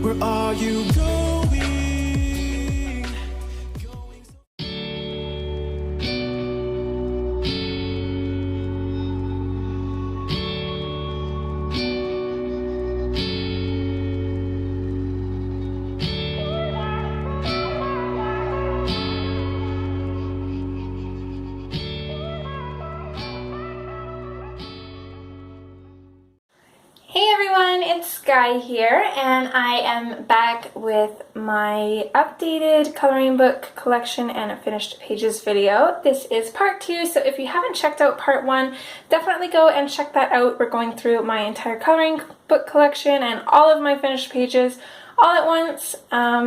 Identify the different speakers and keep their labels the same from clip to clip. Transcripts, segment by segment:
Speaker 1: Where are you going?
Speaker 2: Hey everyone, it's Skyee here, and I am back with my updated coloring book collection and finished pages video. This is part 2, so if you haven't checked out part 1, definitely go and check that out. We're going through my entire coloring book collection and all of my finished pages all at once.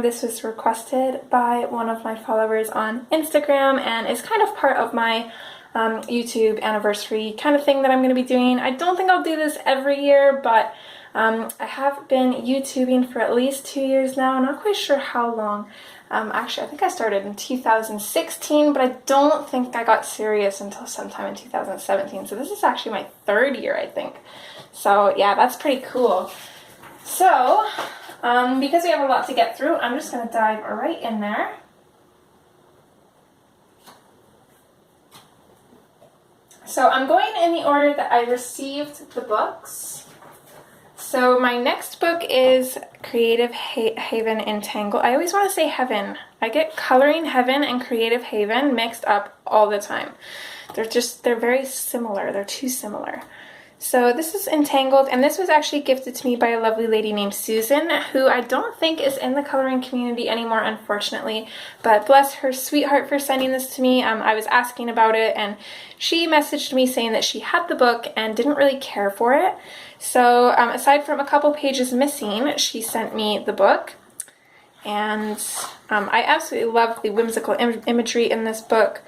Speaker 2: This was requested by one of my followers on Instagram and is kind of part of my YouTube anniversary kind of thing that I'm going to be doing. I don't think I'll do this every year, but I have been YouTubing for at least 2 years now. I'm not quite sure how long. Actually, I think I started in 2016, but I don't think I got serious until sometime in 2017. So this is actually my 3rd year, I think. So yeah, that's pretty cool. So, because we have a lot to get through, I'm just going to dive right in there. So I'm going in the order that I received the books. So my next book is Creative Havenentangle. I always want to say Heaven. I get Coloring Heaven and Creative Haven mixed up all the time. They're very similar. They're too similar. So this is Entangled, and this was actually gifted to me by a lovely lady named Susan, who I don't think is in the coloring community anymore, unfortunately, but bless her sweetheart for sending this to me. I was asking about it, and she messaged me saying that she had the book and didn't really care for it. So aside from a couple pages missing, she sent me the book, and I absolutely love the whimsical imagery in this book.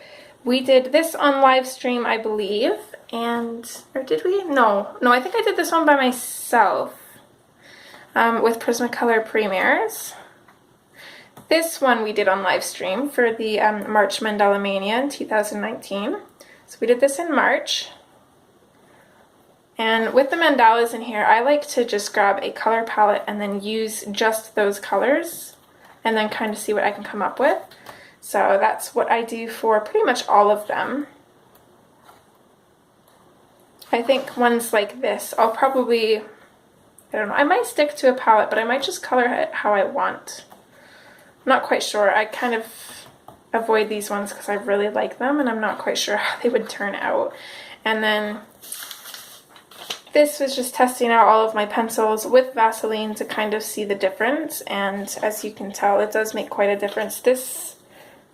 Speaker 2: We did this on live stream, I believe, or did we? No, I think I did this one by myself with Prismacolor premieres. This one we did on live stream for the March Mandala Mania in 2019. So we did this in March. And with the mandalas in here, I like to just grab a color palette and then use just those colors and then kind of see what I can come up with. So that's what I do for pretty much all of them. I think ones like this, I'll probably, I don't know, I might stick to a palette, but I might just color it how I want. I'm not quite sure. I kind of avoid these ones because I really like them, and I'm not quite sure how they would turn out. And then this was just testing out all of my pencils with Vaseline to kind of see the difference, and as you can tell, it does make quite a difference. This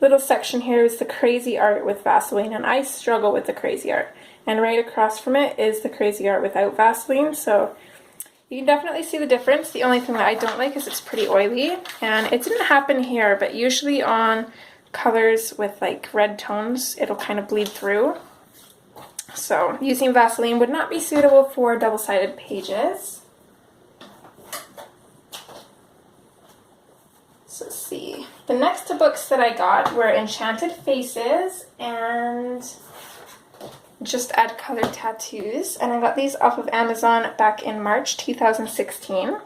Speaker 2: little section here is the crazy art with Vaseline, and I struggle with the crazy art. And right across from it is the crazy art without Vaseline, so you can definitely see the difference. The only thing that I don't like is it's pretty oily, and it didn't happen here, but usually on colors with like red tones, it'll kind of bleed through. So using Vaseline would not be suitable for double-sided pages. So let's see. The next two books that I got were Enchanted Faces and Just Add Color Tattoos, and I got these off of Amazon back in March 2016.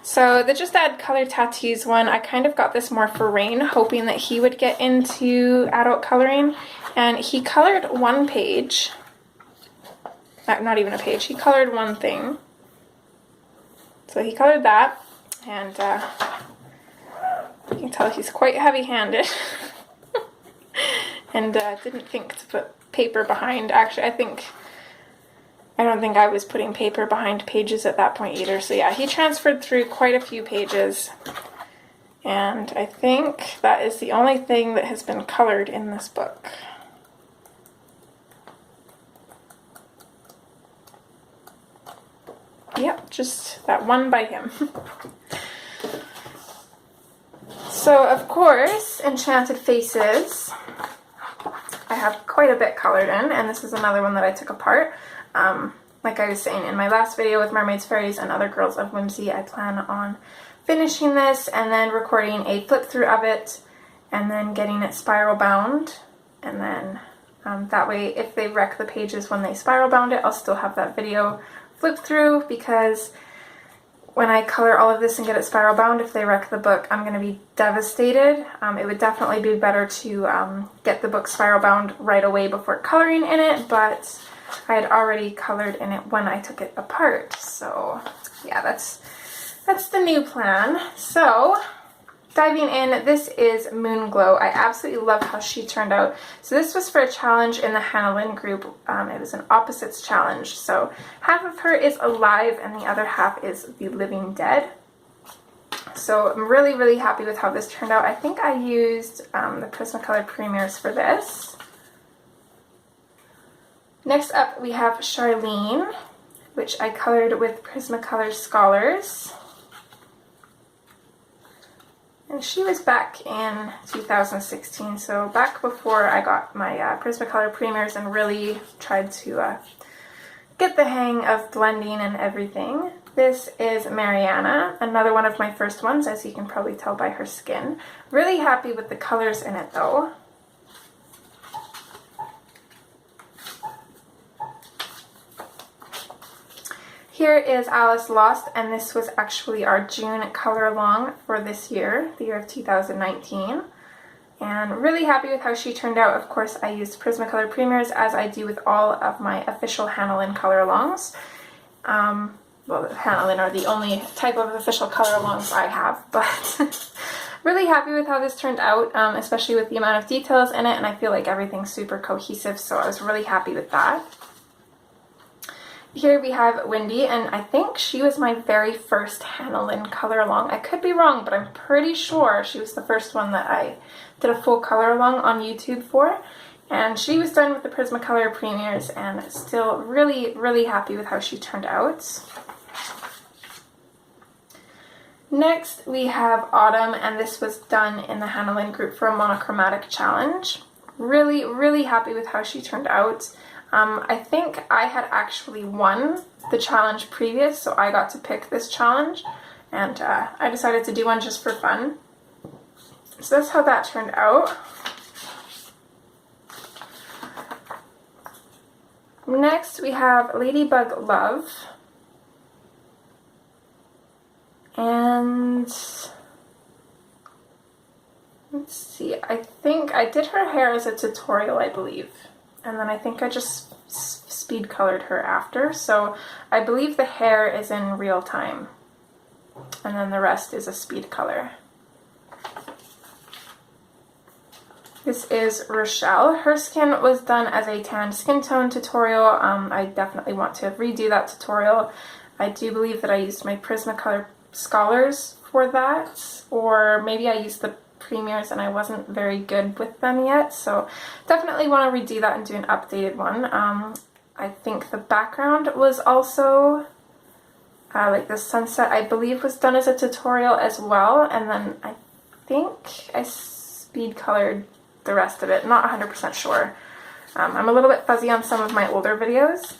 Speaker 2: So the Just Add Color Tattoos one, I kind of got this more for Rain, hoping that he would get into adult coloring, and he colored one page. Not even a page, he colored one thing. So he colored that, and you can tell he's quite heavy-handed. And didn't think to put paper behind. Actually, I don't think I was putting paper behind pages at that point either. So yeah, he transferred through quite a few pages. And I think that is the only thing that has been colored in this book. Yep, just that one by him. So, of course, Enchanted Faces, I have quite a bit colored in, and this is another one that I took apart. Like I was saying in my last video with Mermaids, Fairies, and Other Girls of Whimsy, I plan on finishing this and then recording a flip through of it and then getting it spiral bound, and then that way if they wreck the pages when they spiral bound it, I'll still have that video flip through, because when I color all of this and get it spiral bound, if they wreck the book, I'm going to be devastated. It would definitely be better to get the book spiral bound right away before coloring in it, but I had already colored in it when I took it apart. So yeah, that's the new plan. So diving in, this is Moon Glow. I absolutely love how she turned out. So this was for a challenge in the Hannah Lynn group. It was an opposites challenge. So half of her is alive and the other half is the living dead. So I'm really, really happy with how this turned out. I think I used the Prismacolor Premiers for this. Next up we have Charlene, which I colored with Prismacolor Scholars. And she was back in 2016, so back before I got my Prismacolor Premiers and really tried to get the hang of blending and everything. This is Mariana, another one of my first ones, as you can probably tell by her skin. Really happy with the colors in it though. Here is Alice Lost, and this was actually our June color along for this year, the year of 2019. And really happy with how she turned out. Of course, I used Prismacolor Premiers as I do with all of my official Hannah Lynn color alongs. Well, Hannah Lynn are the only type of official color alongs I have, but really happy with how this turned out, especially with the amount of details in it, and I feel like everything's super cohesive, so I was really happy with that. Here we have Wendy, and I think she was my very first Hannah Lynn color along. I could be wrong, but I'm pretty sure she was the first one that I did a full color along on YouTube for. And she was done with the Prismacolor Premiers, and still really, really happy with how she turned out. Next we have Autumn, and this was done in the Hannah Lynn group for a monochromatic challenge. Really, really happy with how she turned out. I think I had actually won the challenge previous, so I got to pick this challenge, and I decided to do one just for fun. So that's how that turned out. Next we have Ladybug Love, and let's see, I think I did her hair as a tutorial, I believe. And then I think I just speed colored her after. So I believe the hair is in real time. And then the rest is a speed color. This is Rochelle. Her skin was done as a tan skin tone tutorial. I definitely want to redo that tutorial. I do believe that I used my Prismacolor Scholars for that. Or maybe I used the Premiers and I wasn't very good with them yet, so definitely want to redo that and do an updated one. I think the background was also like the sunset, I believe, was done as a tutorial as well, and then I think I speed colored the rest of it, not 100% sure. I'm a little bit fuzzy on some of my older videos.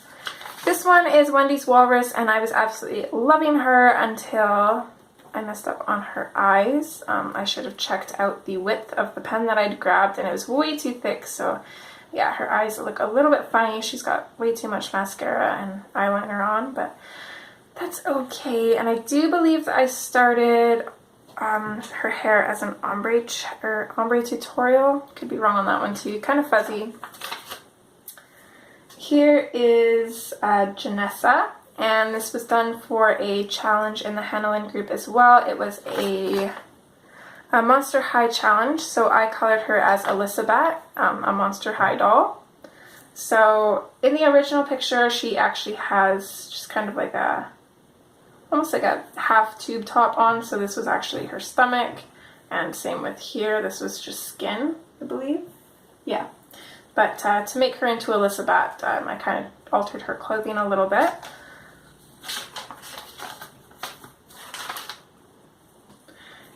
Speaker 2: This one is Wendy's Walrus, and I was absolutely loving her until I messed up on her eyes. I should have checked out the width of the pen that I'd grabbed, and it was way too thick, so yeah, her eyes look a little bit funny. She's got way too much mascara and eyeliner on, but that's okay. And I do believe that I started her hair as an ombre tutorial. Could be wrong on that one too, kind of fuzzy. Here is Janessa. And this was done for a challenge in the Hannah Lynn group as well. It was a Monster High challenge, so I colored her as Elizabeth, a Monster High doll. So in the original picture, she actually has just kind of like almost like a half tube top on, so this was actually her stomach. And same with here, this was just skin, I believe. Yeah. But to make her into Elizabeth, I kind of altered her clothing a little bit.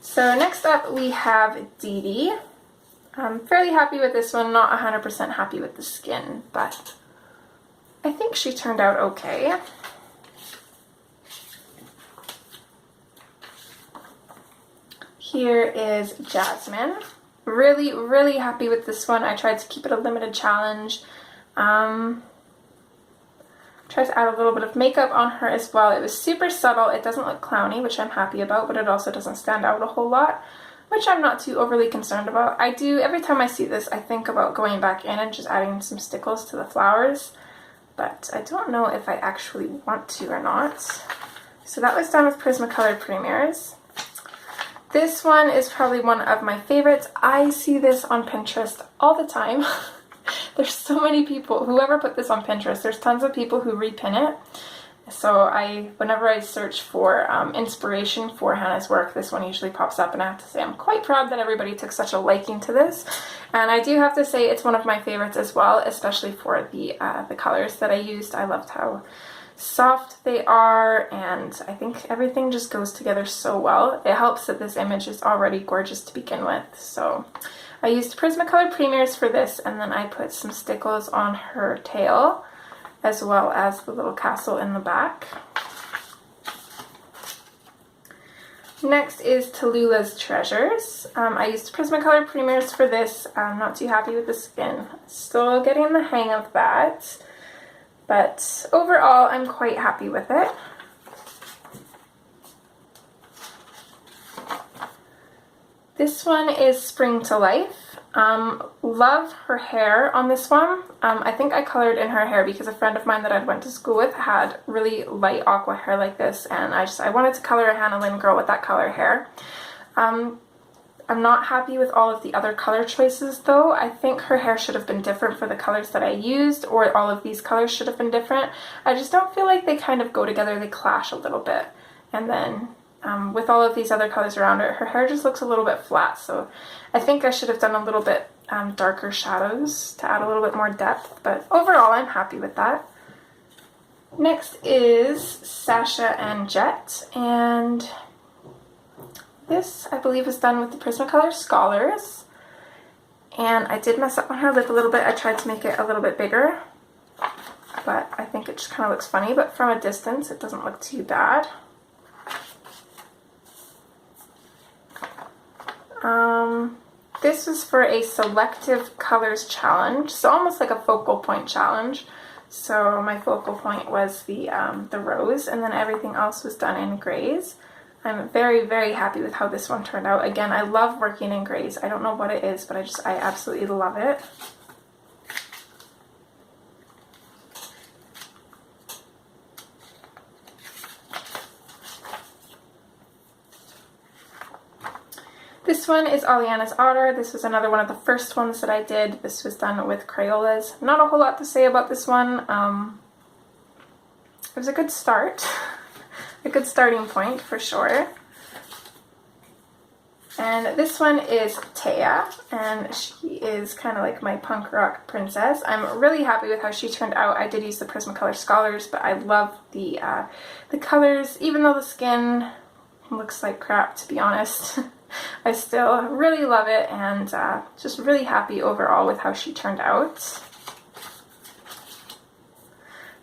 Speaker 2: So next up we have Dee Dee. I'm fairly happy with this one, not 100% happy with the skin, but I think she turned out okay. Here is Jasmine. Really, really happy with this one. I tried to keep it a limited challenge. Trying Try to add a little bit of makeup on her as well. It was super subtle. It doesn't look clowny, which I'm happy about, but it also doesn't stand out a whole lot, which I'm not too overly concerned about. I do, every time I see this, I think about going back in and just adding some stickles to the flowers, but I don't know if I actually want to or not. So that was done with Prismacolor Premiers. This one is probably one of my favorites. I see this on Pinterest all the time. There's so many people, whoever put this on Pinterest, there's tons of people who repin it. So whenever I search for inspiration for Hannah's work, this one usually pops up, and I have to say I'm quite proud that everybody took such a liking to this. And I do have to say it's one of my favorites as well, especially for the colors that I used. I loved how soft they are, and I think everything just goes together so well. It helps that this image is already gorgeous to begin with. So I used Prismacolor Premiers for this, and then I put some stickles on her tail, as well as the little castle in the back. Next is Tallulah's Treasures. I used Prismacolor Premiers for this. I'm not too happy with the skin. Still getting the hang of that, but overall I'm quite happy with it. This one is Spring to Life. Love her hair on this one. I think I colored in her hair because a friend of mine that I went to school with had really light aqua hair like this, and I wanted to color a Hannah Lynn girl with that color hair. I'm not happy with all of the other color choices though. I think her hair should have been different for the colors that I used, or all of these colors should have been different. I just don't feel like they kind of go together, they clash a little bit. And then with all of these other colors around her hair just looks a little bit flat, so I think I should have done a little bit darker shadows to add a little bit more depth, but overall I'm happy with that. Next is Sasha and Jet, and this I believe is done with the Prismacolor Scholars, and I did mess up on her lip a little bit. I tried to make it a little bit bigger, but I think it just kind of looks funny, but from a distance it doesn't look too bad. This was for a selective colors challenge, so almost like a focal point challenge. So my focal point was the rose, and then everything else was done in grays. I'm very, very happy with how this one turned out. Again, I love working in grays. I don't know what it is, but I absolutely love it. This one is Aliana's Otter. This was another one of the first ones that I did. This was done with Crayolas. Not a whole lot to say about this one. It was a good start. A good starting point for sure. And this one is Taya, and she is kind of like my punk rock princess. I'm really happy with how she turned out. I did use the Prismacolor Scholars, but I love the colors, even though the skin looks like crap, to be honest. I still really love it, and just really happy overall with how she turned out.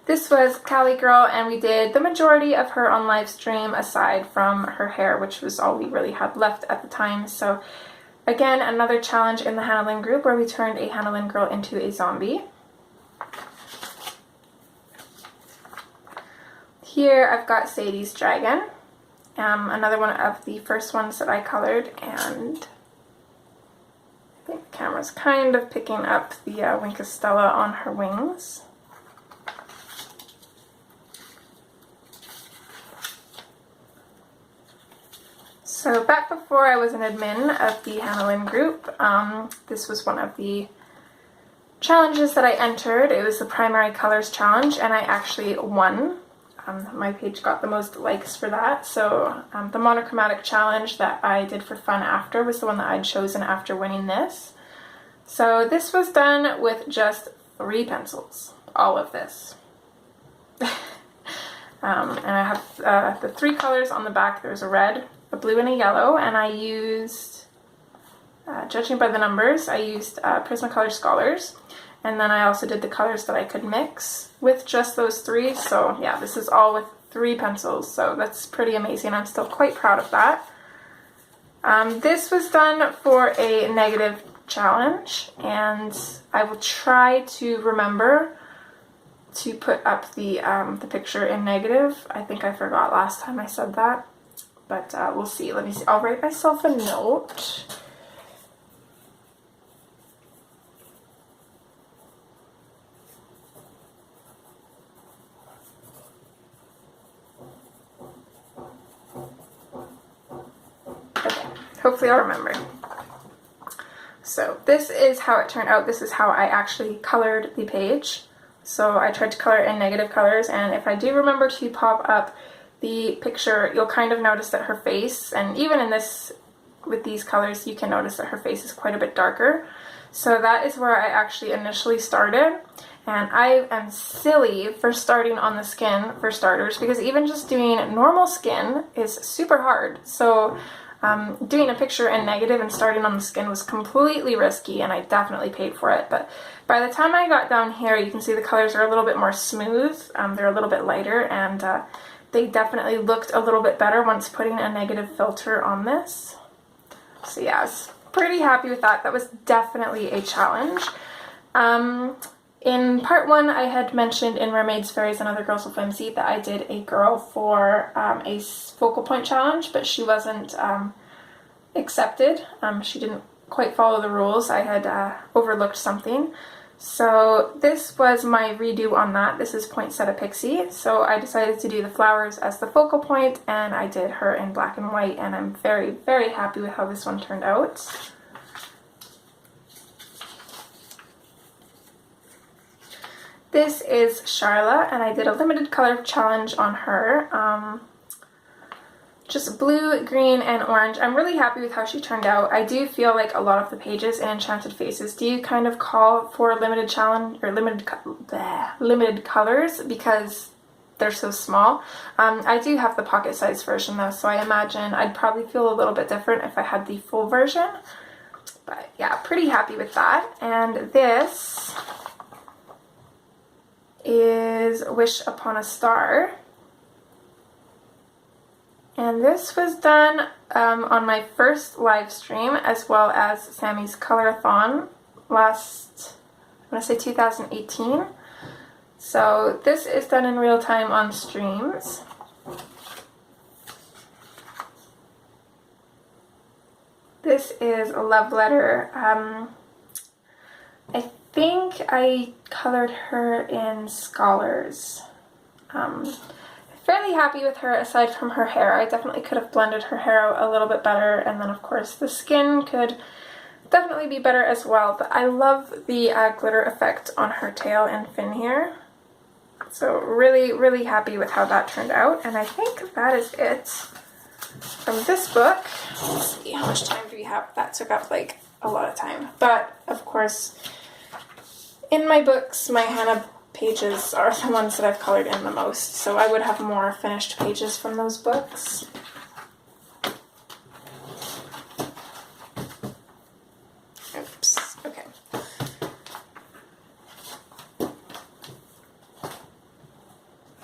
Speaker 2: This was Cali Girl, and we did the majority of her on live stream aside from her hair, which was all we really had left at the time. So again, another challenge in the Hannah Lynn group where we turned a Hannah Lynn girl into a zombie. Here I've got Sadie's Dragon. Another one of the first ones that I colored, and I think the camera's kind of picking up the Winkostella on her wings. So back before I was an admin of the Hannah Lynn group, this was one of the challenges that I entered. It was the Primary Colors Challenge, and I actually won. My page got the most likes for that, so the monochromatic challenge that I did for fun after was the one that I'd chosen after winning this. So this was done with just 3 pencils, all of this. And I have the 3 colors on the back. There's a red, a blue, and a yellow, and I used, judging by the numbers, I used Prismacolor Scholars. And then I also did the colors that I could mix with just those 3. So yeah, this is all with 3 pencils. So that's pretty amazing. I'm still quite proud of that. This was done for a negative challenge, and I will try to remember to put up the picture in negative. I think I forgot last time I said that, but we'll see. Let me see. I'll write myself a note. Okay, hopefully I'll remember. So this is how it turned out. This is how I actually colored the page. So I tried to color in negative colors, and if I do remember to pop up the picture, you'll kind of notice that her face, and even in this, with these colors, you can notice that her face is quite a bit darker. So that is where I actually initially started, and I am silly for starting on the skin for starters, because even just doing normal skin is super hard. So doing a picture in negative and starting on the skin was completely risky, and I definitely paid for it. But by the time I got down here, you can see the colors are a little bit more smooth. They're a little bit lighter, and they definitely looked a little bit better once putting a negative filter on this. So yeah, I was pretty happy with that. That was definitely a challenge. In part 1, I had mentioned in Mermaids, Fairies, and Other Girls with Whimsy that I did a girl for a focal point challenge, but she wasn't accepted. She didn't quite follow the rules. I had overlooked something. So this was my redo on that. This is Poinsettia Pixie. So I decided to do the flowers as the focal point, and I did her in black and white, and I'm very, very happy with how this one turned out. This is Sharla, and I did a limited color challenge on her. Just blue, green, and orange. I'm really happy with how she turned out. I do feel like a lot of the pages in Enchanted Faces do kind of call for limited challenge or limited colors because they're so small. I do have the pocket size version though, so I imagine I'd probably feel a little bit different if I had the full version. But yeah, pretty happy with that. And this is Wish Upon a Star. And this was done on my first live stream, as well as Sammy's Colorathon last, I'm going to say 2018. So this is done in real time on streams. This is a love letter. I think I colored her in Scholars. Fairly happy with her aside from her hair. I definitely could have blended her hair out a little bit better, and then of course the skin could definitely be better as well, but I love the glitter effect on her tail and fin here. So really, really happy with how that turned out, and I think that is it from this book. Let's see, how much time do we have? That took up like a lot of time, but of course in my books my Hannah pages are the ones that I've colored in the most, so I would have more finished pages from those books. Oops, okay.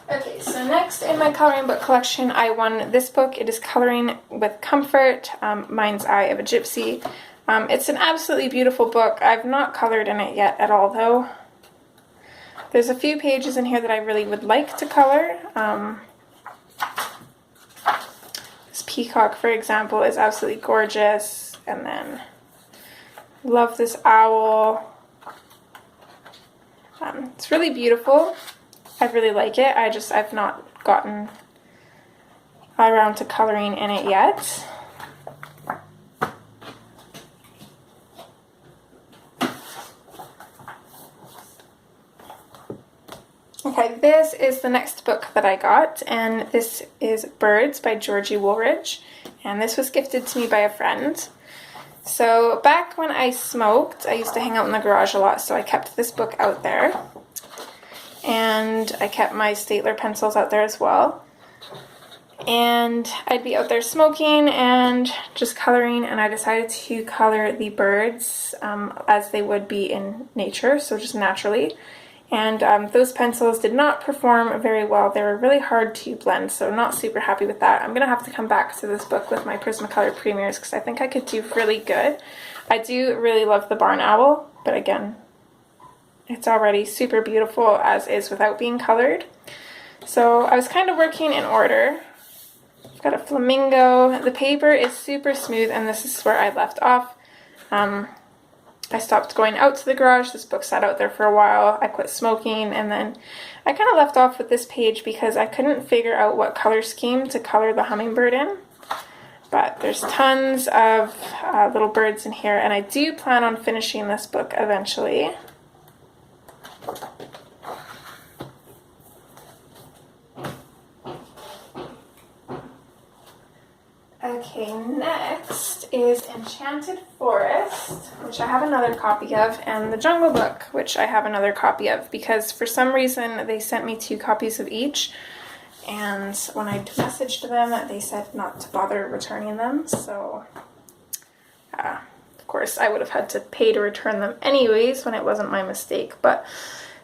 Speaker 2: Okay, so next in my coloring book collection I won this book. It is Coloring with Comfort, Mind's Eye of a Gypsy. It's an absolutely beautiful book. I've not colored in it yet at all though. There's a few pages in here that I really would like to color. This peacock, for example, is absolutely gorgeous. And then, love this owl. It's really beautiful. I really like it. I've not gotten around to coloring in it yet. Okay, this is the next book that I got, and this is Birds by Georgie Woolridge, and this was gifted to me by a friend. So back when I smoked, I used to hang out in the garage a lot, so I kept this book out there, and I kept my Staedtler pencils out there as well. And I'd be out there smoking and just coloring, and I decided to color the birds as they would be in nature, so just naturally. And those pencils did not perform very well. They were really hard to blend, so not super happy with that. I'm going to have to come back to this book with my Prismacolor Premiers because I think I could do really good. I do really love the barn owl, but again, it's already super beautiful as is without being colored. So I was kind of working in order. I've got a flamingo. The paper is super smooth, and this is where I left off. I stopped going out to the garage. This book sat out there for a while. I quit smoking, and then I kind of left off with this page because I couldn't figure out what color scheme to color the hummingbird in. But there's tons of little birds in here, and I do plan on finishing this book eventually. Okay, next is Enchanted Forest, which I have another copy of, and The Jungle Book, which I have another copy of, because for some reason they sent me 2 copies of each, and when I messaged them, they said not to bother returning them, so of course I would have had to pay to return them anyways when it wasn't my mistake, but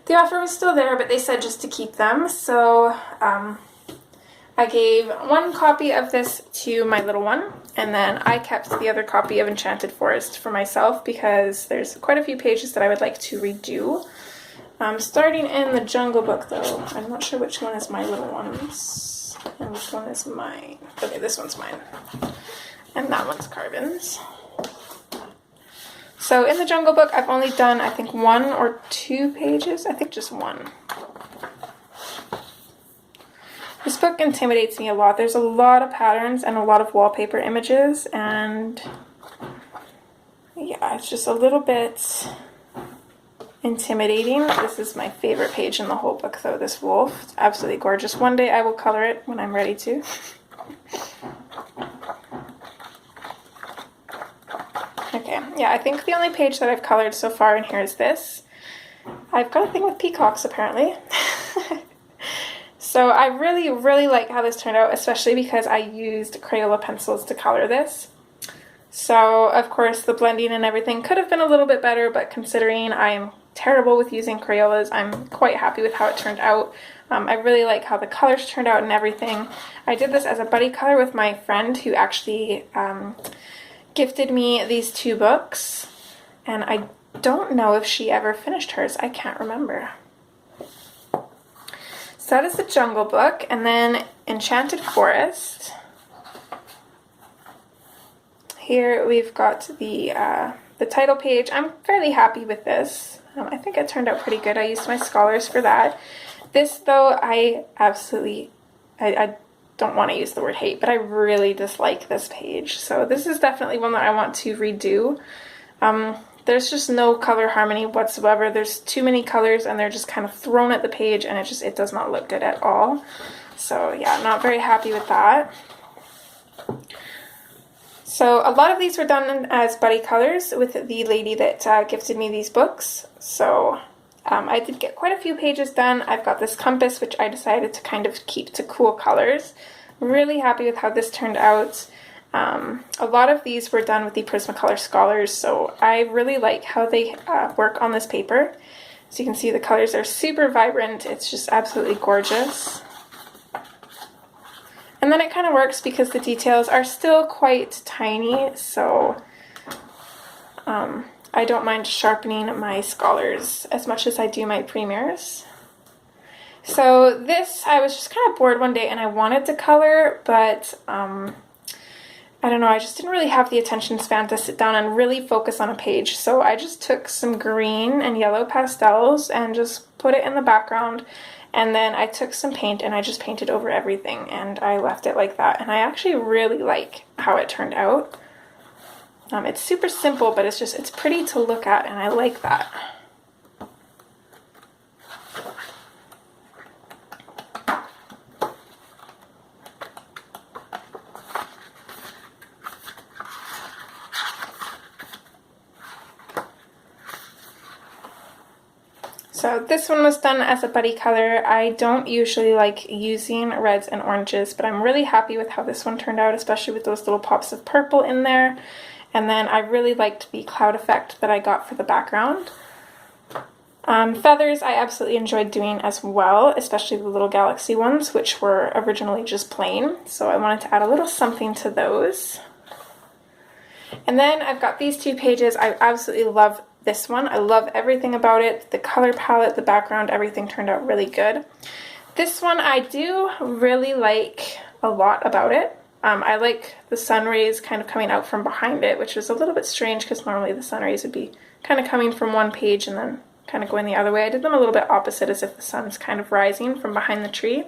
Speaker 2: the offer was still there, but they said just to keep them, so I gave 1 copy of this to my little one, and then I kept the other copy of Enchanted Forest for myself because there's quite a few pages that I would like to redo. Starting in the Jungle Book, though, I'm not sure which one is my little one's, and which one is mine. Okay, this one's mine, and that one's Carvin's. So in the Jungle Book, I've only done, I think, 1 or 2 pages. I think just 1. This book intimidates me a lot. There's a lot of patterns and a lot of wallpaper images, and yeah, it's just a little bit intimidating. This is my favorite page in the whole book, though, this wolf. It's absolutely gorgeous. One day I will color it when I'm ready to. Okay, yeah, I think the only page that I've colored so far in here is this. I've got a thing with peacocks, apparently. So I really, really like how this turned out, especially because I used Crayola pencils to color this. So, of course, the blending and everything could have been a little bit better, but considering I'm terrible with using Crayolas, I'm quite happy with how it turned out. I really like how the colors turned out and everything. I did this as a buddy color with my friend who actually gifted me these 2 books, and I don't know if she ever finished hers. I can't remember. So that is the Jungle Book, and then Enchanted Forest. Here we've got the title page. I'm fairly happy with this. I think it turned out pretty good. I used my scholars for that. This, though, I don't want to use the word hate, but I really dislike this page. So this is definitely one that I want to redo. There's just no color harmony whatsoever. There's too many colors and they're just kind of thrown at the page, and it does not look good at all. So yeah, I'm not very happy with that. So a lot of these were done as buddy colors with the lady that gifted me these books. So I did get quite a few pages done. I've got this compass, which I decided to kind of keep to cool colors. Really happy with how this turned out. A lot of these were done with the Prismacolor Scholars, so I really like how they work on this paper. So you can see the colors are super vibrant. It's just absolutely gorgeous. And then it kind of works because the details are still quite tiny, so I don't mind sharpening my Scholars as much as I do my Premiers. So this, I was just kind of bored one day and I wanted to color, but I don't know, I just didn't really have the attention span to sit down and really focus on a page. So I just took some green and yellow pastels and just put it in the background. And then I took some paint and I just painted over everything and I left it like that. And I actually really like how it turned out. It's super simple, but it's pretty to look at, and I like that. So this one was done as a buddy color. I don't usually like using reds and oranges, but I'm really happy with how this one turned out, especially with those little pops of purple in there. And then I really liked the cloud effect that I got for the background. Feathers I absolutely enjoyed doing as well, especially the little galaxy ones, which were originally just plain. So I wanted to add a little something to those. And then I've got these two pages. I absolutely love this one. I love everything about it. The color palette, the background, everything turned out really good. This one I do really like a lot about it. I like the sun rays kind of coming out from behind it, which is a little bit strange because normally the sun rays would be kind of coming from one page and then kind of going the other way. I did them a little bit opposite, as if the sun's kind of rising from behind the tree.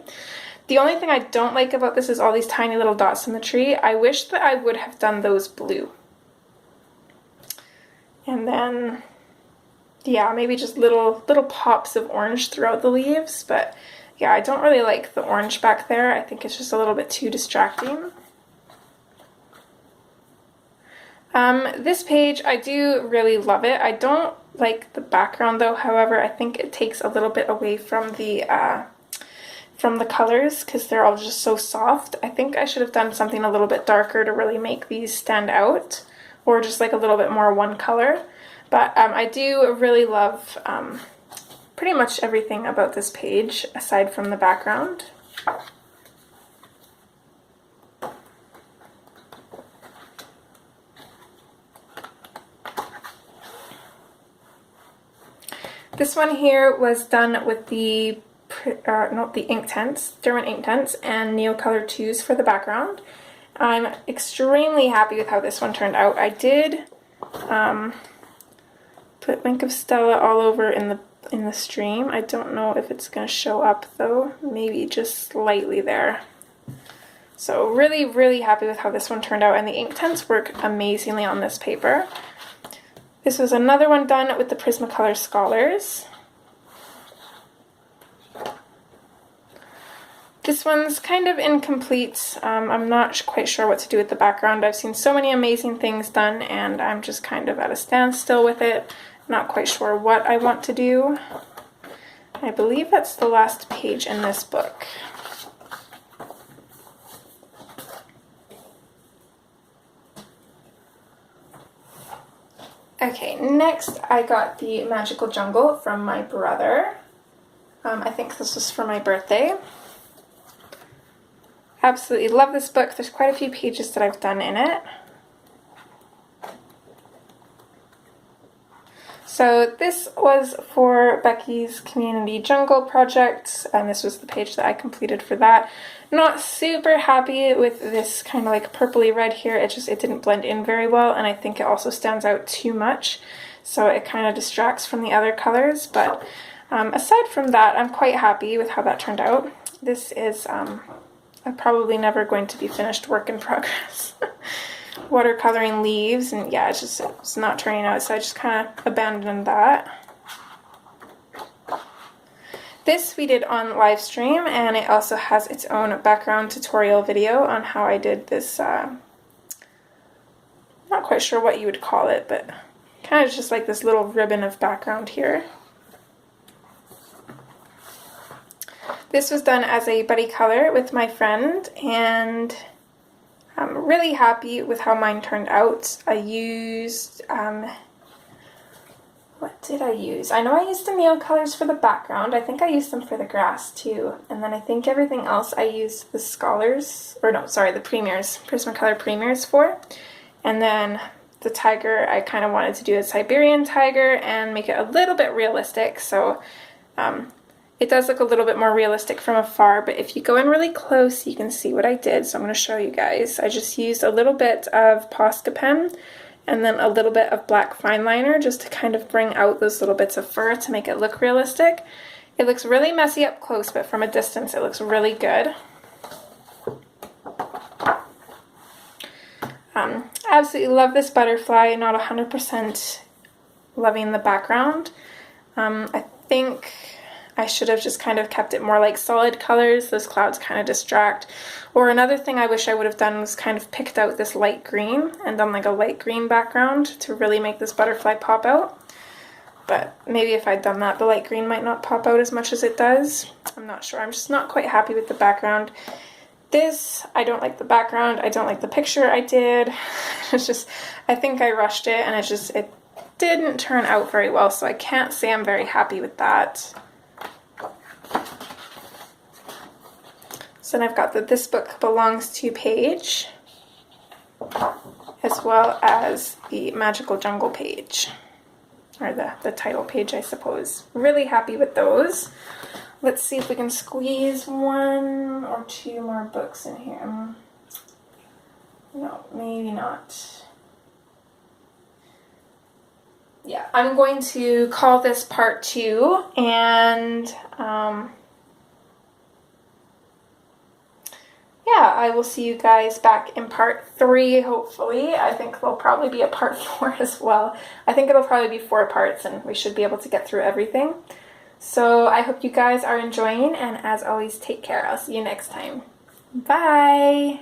Speaker 2: The only thing I don't like about this is all these tiny little dots in the tree. I wish that I would have done those blue. And then, yeah, maybe just little pops of orange throughout the leaves, but yeah, I don't really like the orange back there. I think it's just a little bit too distracting. This page, I do really love it. I don't like the background though, however, I think it takes a little bit away from the colors because they're all just so soft. I think I should have done something a little bit darker to really make these stand out, or just like a little bit more one color. But I do really love pretty much everything about this page aside from the background. This one here was done with the German ink tints and Neocolor 2s for the background. I'm extremely happy with how this one turned out. I did put Wink of Stella all over in the stream. I don't know if it's going to show up though, maybe just slightly there. So really, really happy with how this one turned out, and the ink tints work amazingly on this paper. This was another one done with the Prismacolor Scholars. This one's kind of incomplete. I'm not quite sure what to do with the background. I've seen so many amazing things done and I'm just kind of at a standstill with it. Not quite sure what I want to do. I believe that's the last page in this book. Okay, next I got the Magical Jungle from my brother. I think this was for my birthday. Absolutely love this book. There's quite a few pages that I've done in it. So this was for Becky's Community Jungle project, and this was the page that I completed for that. Not super happy with this kind of like purpley red here. It didn't blend in very well, and I think it also stands out too much, so it kind of distracts from the other colors. But aside from that, I'm quite happy with how that turned out. This is probably never going to be finished work in progress. Watercoloring leaves, and yeah, it's not turning out, so I just kind of abandoned that. This we did on live stream, and it also has its own background tutorial video on how I did this. Not quite sure what you would call it, but kind of just like this little ribbon of background here. This was done as a buddy color with my friend, and I'm really happy with how mine turned out. I used, what did I use? I know I used the Neocolors for the background. I think I used them for the grass too. And then I think everything else I used the Scholars, or no, sorry, the Premiers, Prismacolor Premiers for. And then the tiger, I kind of wanted to do a Siberian tiger and make it a little bit realistic. So it does look a little bit more realistic from afar, but if you go in really close, you can see what I did. So I'm going to show you guys. I just used a little bit of Posca pen and then a little bit of black fine liner just to kind of bring out those little bits of fur to make it look realistic. It looks really messy up close, but from a distance it looks really good. Absolutely love this butterfly, not 100% loving the background. I think I should have just kind of kept it more like solid colors. Those clouds kind of distract. Or another thing I wish I would have done was kind of picked out this light green and done like a light green background to really make this butterfly pop out. But maybe if I'd done that, the light green might not pop out as much as it does. I'm not sure. I'm just not quite happy with the background. This, I don't like the background. I don't like the picture I did. It's just, I think I rushed it and it didn't turn out very well. So I can't say I'm very happy with that. So then I've got that this book belongs to Paige, as well as the Magical Jungle page. or the title page, I suppose. Really happy with those. Let's see if we can squeeze 1 or 2 more books in here. No, maybe not. Yeah, I'm going to call this part 2, and yeah, I will see you guys back in part 3, hopefully. I think there'll probably be a part 4 as well. I think it'll probably be 4 parts, and we should be able to get through everything. So I hope you guys are enjoying, and as always, take care. I'll see you next time. Bye!